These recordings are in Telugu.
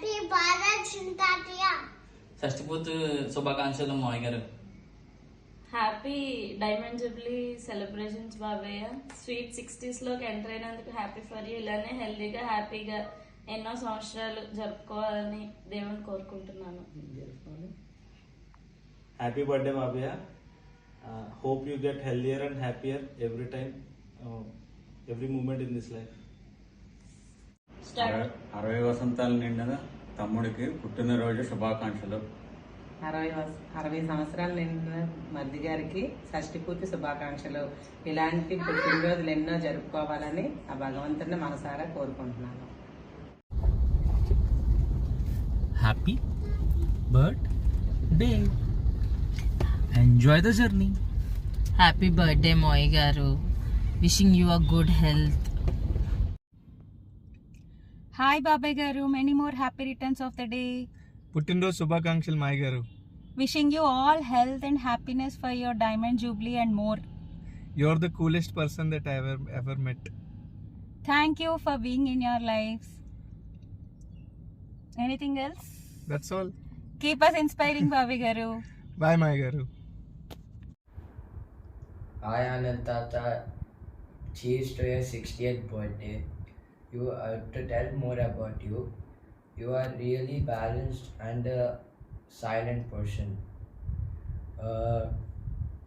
హ్యాపీ భారత్ చింతాటియా షష్ఠి పూర్తి శుభాకాంక్షలు మావయ్య గారు. హ్యాపీ డైమండ్ జూబ్లీ సెలబ్రేషన్స్ బాబయ్య. స్వీట్ 60s లోకి ఎంటర్ అయినందుకు హ్యాపీ ఫర్ యూ. ఇలానే హెల్దీగా హ్యాపీగా ఎన్నో సంవత్సరాలు జరుపుకోవాలని దేవుని కోరుకుంటున్నాను. హ్యాపీ బర్త్డే బాబయ్య. Hope you get healthier and happier every time, every moment in this life. 60 వసంతాలు నిండిన తమ్ముడికి పుట్టినరోజు శుభాకాంక్షలు. 60 సంవత్సరాలు నిండిన మరిది గారికి షష్ఠి పూర్తి శుభాకాంక్షలు. ఇలాంటి పుట్టినరోజులు ఎన్నో జరుపుకోవాలని ఆ భగవంతుని మనసారా కోరుకుంటున్నాను. Happy birthday, enjoy the journey. Happy birthday మోయ్ గారు, wishing you a good health. Hi బాబాయ్ గారు, many more happy returns of the day. పుట్టినరోజు శుభాకాంక్షలు మాయ గారు. Wishing you all health and happiness for your diamond jubilee and more. You are the coolest person that I ever met. Thank you for being in your lives. Anything else? That's all. Keep us inspiring Babi garu. Bye Maya garu. Hi Anand Tata, cheers to your 60th birthday. You to tell more about you. You are really balanced and a silent person.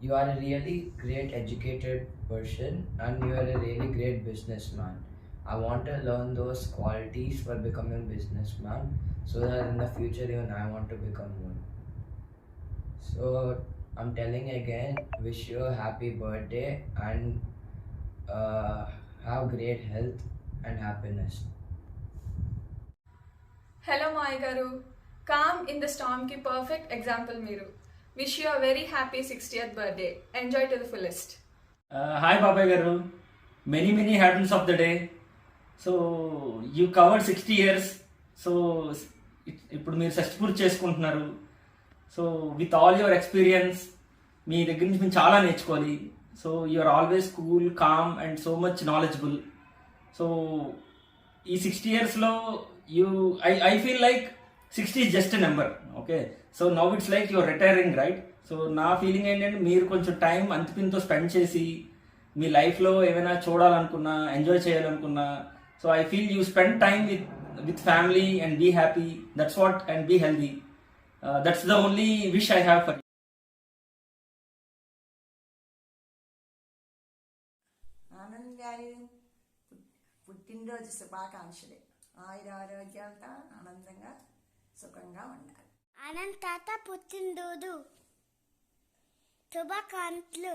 You are a really great educated person and you are a really great businessman. I want to learn those qualities for becoming a businessman so that in the future even I want to become one. So I'm telling again, wish you a happy birthday and have great health and happiness. Hello Maya garu, calm in the storm ki perfect example meeru. Wish you a very happy 60th birthday. Enjoy to the fullest. Hi బాబాయ్ గారు, many happiness of the day. So you covered 60 years. So ఇప్పుడు మీరు షష్ఠి పూర్తి చేసుకుంటున్నారు. So with all your experience మీ దగ్గర నుంచి మేము చాలా నేర్చుకోవాలి. So you are always cool, calm and so much knowledgeable. So ఈ 60 yearsలో I feel like 60 is just a number. Okay, so now it's like your retiring right. So నా ఫీలింగ్ ఏంటంటే మీరు కొంచెం టైం అంతిపింతో స్పెండ్ చేసి మీ లైఫ్లో ఏమైనా చూడాలనుకున్నా, ఎంజాయ్ చేయాలనుకున్నా, so I feel you spend time with family and be happy. That's what, and be healthy. That's the only wish I have for. Anand గారి పుట్టినరోజు శుభాకాంక్షలు. ఆరోగ్యాలతో ఆనందంగా సుఖంగా ఉండాలి. ఆనంద్ తాత పుట్టినరోజు శుభాకాంక్షలు.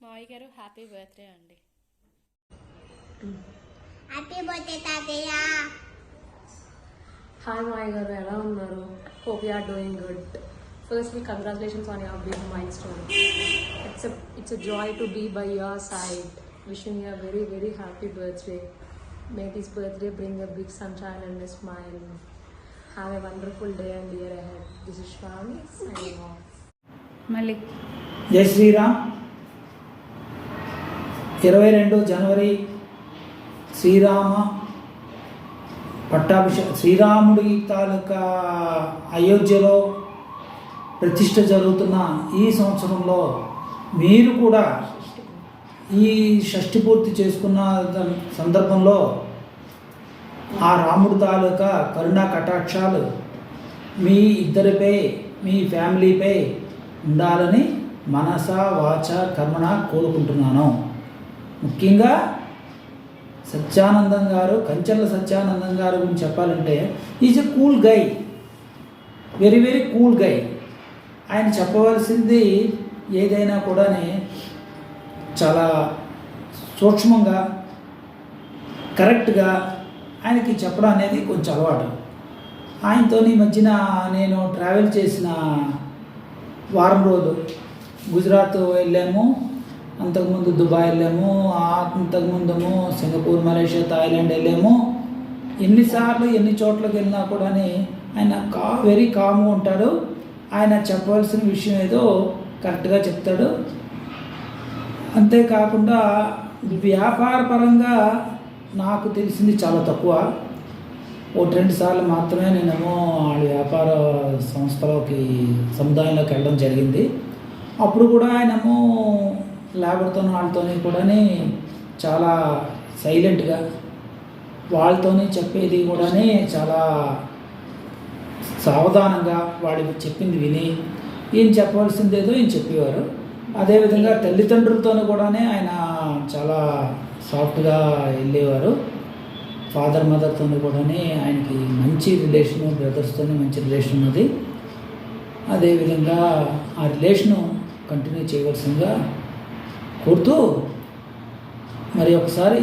మావయ్య గారు హ్యాపీ బర్త్డే అండి. హ్యాపీ బర్త్డే తాతయ్య. హాయ్ మావయ్య గారు, ఎలా ఉన్నారు? Hope you are doing good. Firstly congratulations on your big milestone. It's a joy to be by your side. Wishing you a very very happy birthday. May this birthday bring a big sunshine and a smile. Have a wonderful day and year ahead. This is Shravani signing off. Malik. జై శ్రీరామ్. 22 జనవరి శ్రీరామ పట్టాభిషేకం. శ్రీరాముడి తాలూకా అయోధ్యలో ప్రతిష్ఠ జరుగుతున్న ఈ సంవత్సరంలో మీరు కూడా ఈ షష్ఠి పూర్తి చేసుకున్న సందర్భంలో ఆ రాముడి తాలూకా కరుణా కటాక్షాలు మీ ఇద్దరిపై, మీ ఫ్యామిలీపై ఉండాలని మనస వాచ కర్మణ కోరుకుంటున్నాను. ముఖ్యంగా సత్యానందం గారు, కంచెల సత్యానందం గారు గురించి చెప్పాలంటే is a cool guy, very very cool guy. ఆయన చెప్పవలసింది ఏదైనా కూడా చాలా సూక్ష్మంగా, కరెక్ట్గా ఆయనకి చెప్పడం అనేది కొంచెం అలవాటు. ఆయనతో ఈ మధ్యన నేను ట్రావెల్ చేసిన వారం రోజులు గుజరాత్ వెళ్ళాము, అంతకుముందు దుబాయ్ వెళ్ళాము, అంతకుముందేమో సింగపూర్, మలేషియా, థాయిలాండ్ వెళ్ళాము. ఎన్నిసార్లు ఎన్ని చోట్లకి వెళ్ళినా కూడా ఆయన వెరీ కామ్గా ఉంటాడు. ఆయన చెప్పవలసిన విషయం ఏదో కరెక్ట్గా చెప్తాడు. అంతేకాకుండా వ్యాపారపరంగా నాకు తెలిసింది చాలా తక్కువ. ఒకటి-రెండు సార్లు మాత్రమే నేనేమో వాళ్ళ వ్యాపార సంస్థలోకి సముదాయంలోకి వెళ్ళడం జరిగింది. అప్పుడు కూడా ఆయనేమో లేబర్తోనూ వాళ్ళతోని కూడా చాలా సైలెంట్గా వాళ్ళతోని చెప్పేది కూడా చాలా సావధానంగా వాడికి చెప్పింది విని ఏం చెప్పవలసిందేదో ఏం చెప్పేవారు. అదేవిధంగా తల్లిదండ్రులతోనూ కూడా ఆయన చాలా సాఫ్ట్గా వెళ్ళేవారు. ఫాదర్ మదర్తో కూడా ఆయనకి మంచి రిలేషను, బ్రదర్స్తో మంచి రిలేషన్ ఉన్నది. అదేవిధంగా ఆ రిలేషను కంటిన్యూ చేయవలసిందిగా కోరుతూ మరి ఒకసారి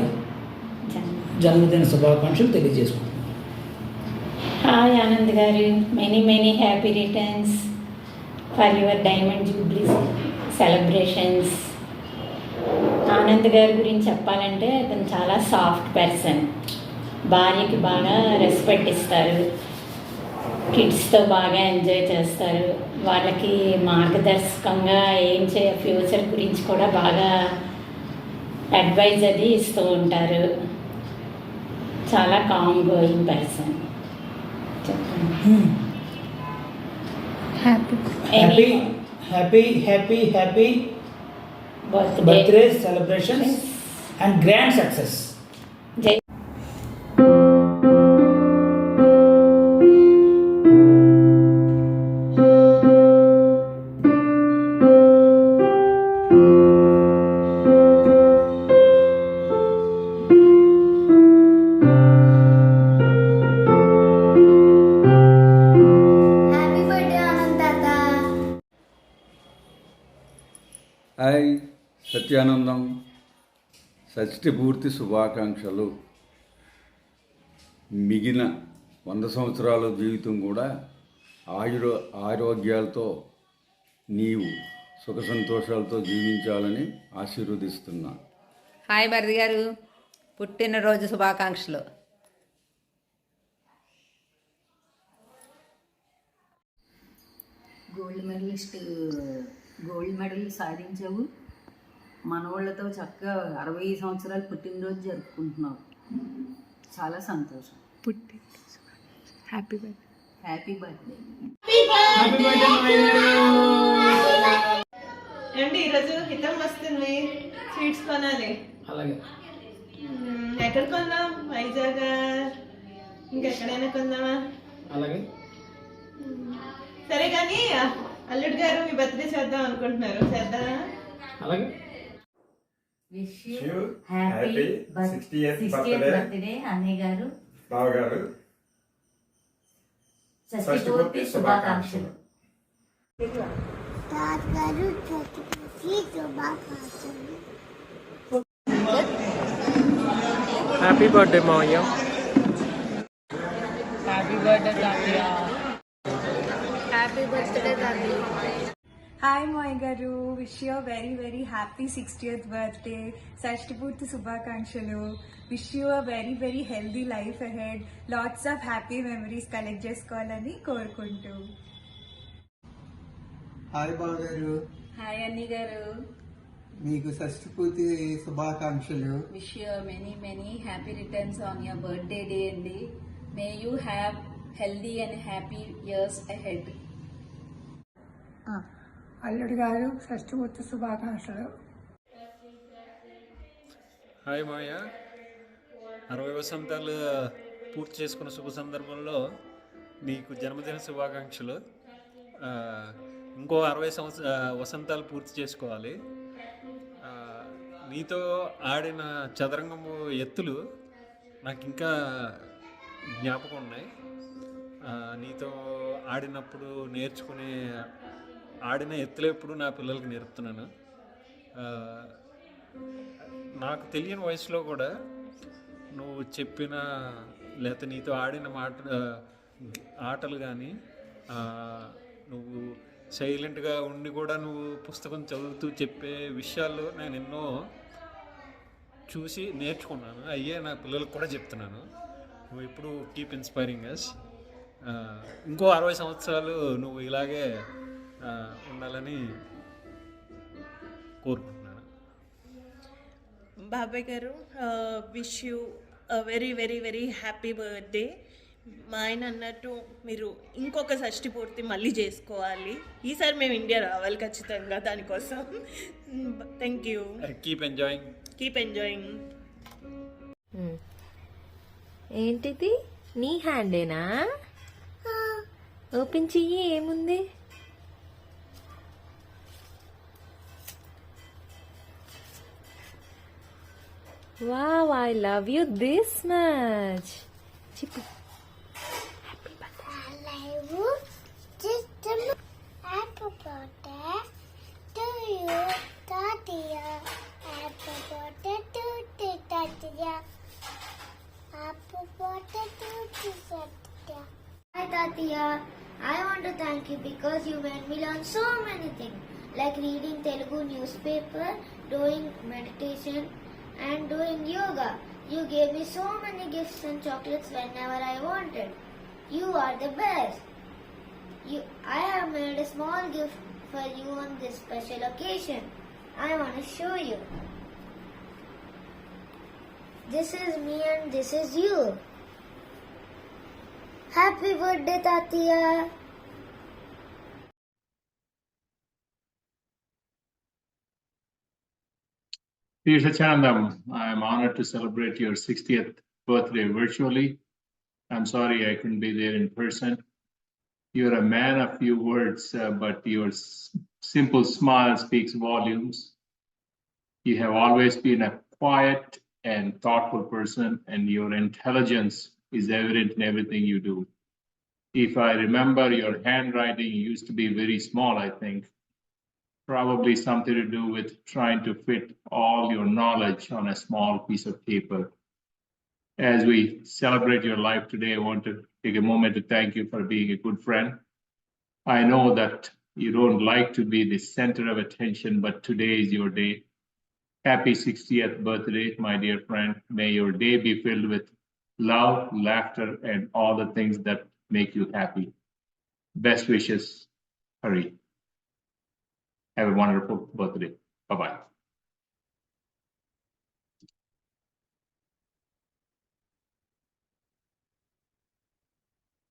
జన్మదిన శుభాకాంక్షలు తెలియజేసుకుంటున్నాను. హాయ్ ఆనంద్ గారు, many happy returns for your diamond jubilee celebrations. Anand గారి గురించి చెప్పాలంటే అతను చాలా సాఫ్ట్ పర్సన్. భార్యకి బాగా రెస్పెక్ట్ ఇస్తారు, కిడ్స్తో బాగా ఎంజాయ్ చేస్తారు, వాళ్ళకి మార్గదర్శకంగా ఫ్యూచర్ గురించి కూడా బాగా అడ్వైజ్ అది ఇస్తూ ఉంటారు. చాలా calm going person. Happy birthday celebrations and grand success. Hi, Satyanandam షష్ఠి పూర్తి శుభాకాంక్షలు. మిగిలిన 100 సంవత్సరాల జీవితం కూడా ఆరోగ్యాలతో నీవు సుఖ సంతోషాలతో జీవించాలని ఆశీర్వదిస్తున్నా. హాయ్ భరత్ గారు, పుట్టినరోజు శుభాకాంక్షలు. Gold medal సాధించావు. మనవాళ్ళతో చక్కగా 60 సంవత్సరాలు పుట్టినరోజు జరుపుకుంటున్నావు. చాలా సంతోషం. Happy birthday. ఏమండి, ఈరోజు హితం వస్తుంది, స్వీట్స్ కొనాలి. అలాగే. ఎక్కడ కొందాం? వైజాగ్, ఇంకెక్కడైనా కొందామా? అలాగే. సరే కానీ అల్లుడు గారు మీ బర్త్డే చేద్దాం అనుకుంటున్నారు, చేద్దామా? అలాగే. Wish you happy 60th birthday అన్నయ్య గారు, బావగారు. షష్ఠి పూర్తి శుభాకాంక్షలు. హ్యాపీ బర్త్డే మావయ్య. హ్యాపీ బర్త్డే తాతయ్య. హ్యాపీ బర్త్డే తాతయ్య. హాయ్ మాయ్ గారు, wish you very happy 60th birthday. షష్ఠి పూర్తి శుభాకాంక్షలు. Wish you a very healthy life ahead. Lots of happy memories collect చేసుకోవాలని కోరుకుంటూ. హాయ్ బావగారు. హాయ్ అన్ని గారు, మీకు షష్ఠి పూర్తి శుభాకాంక్షలు. Wish you many happy returns on your birthday day అండి. May you have healthy and happy years ahead. అల్లుడు గారు, షష్ఠి పూర్తి శుభాకాంక్షలు. హాయ్ మాయ, 60 వసంతాలు పూర్తి చేసుకున్న శుభ సందర్భంలో నీకు జన్మదిన శుభాకాంక్షలు. ఇంకో 60 వసంతాలు పూర్తి చేసుకోవాలి. నీతో ఆడిన చదరంగము ఎత్తులు నాకు ఇంకా జ్ఞాపకం ఉన్నాయి. నీతో ఆడినప్పుడు నేర్చుకునే ఆడిన ఎత్తులు ఎప్పుడు నా పిల్లలకి నేర్పుతున్నాను. నాకు తెలియని వయసులో కూడా నువ్వు చెప్పిన లేకపోతే నీతో ఆడిన ఆటలు కానీ, నువ్వు సైలెంట్గా ఉండి కూడా నువ్వు పుస్తకం చదువుతూ చెప్పే విషయాలు నేను ఎన్నో చూసి నేర్చుకున్నాను. అయ్యే నా పిల్లలకు కూడా చెప్తున్నాను. నువ్వు ఇప్పుడు కీప్ ఇన్స్పైరింగ్ అస్. ఇంకో 60 సంవత్సరాలు నువ్వు ఇలాగే ఉండాలని కోరుకుంటున్నాను. బాబాయ్ గారు, wish you very happy birthday. మా ఆయన అన్నట్టు మీరు ఇంకొక షష్ఠి పూర్తి మళ్ళీ చేసుకోవాలి. ఈసారి మేము ఇండియా రావాలి ఖచ్చితంగా దానికోసం. Thank you. Keep enjoying. Keep enjoying. ఏంటిది నీ హ్యాండేనా? ఓపెన్ చెయ్యి, ఏముంది? Wow, I love you this much. చెప్పు. Happy birthday to you, Tatia. Happy birthday to Tatia. Happy birthday to Tatia. Hi Tatia, I want to thank you because you made me learn so many things, like reading Telugu newspaper, doing meditation and doing yoga. You gave me so many gifts and chocolates whenever I wanted. You are the best. I have made a small gift for you on this special occasion. I want to show you. This is me and this is you. Happy birthday, Tatia. Dear Sachanandam, I am honored to celebrate your 60th birthday virtually. I'm sorry I couldn't be there in person. You're a man of few words, but your simple smile speaks volumes. You have always been a quiet and thoughtful person, and your intelligence is evident in everything you do. If I remember, your handwriting used to be very small, I think. Probably something to do with trying to fit all your knowledge on a small piece of paper. As we celebrate your life today, I want to take a moment to thank you for being a good friend. I know that you don't like to be the center of attention, but today is your day. Happy 60th birthday, my dear friend. May your day be filled with love, laughter, and all the things that make you happy. Best wishes, Hari. Have a wonderful birthday. Bye-bye.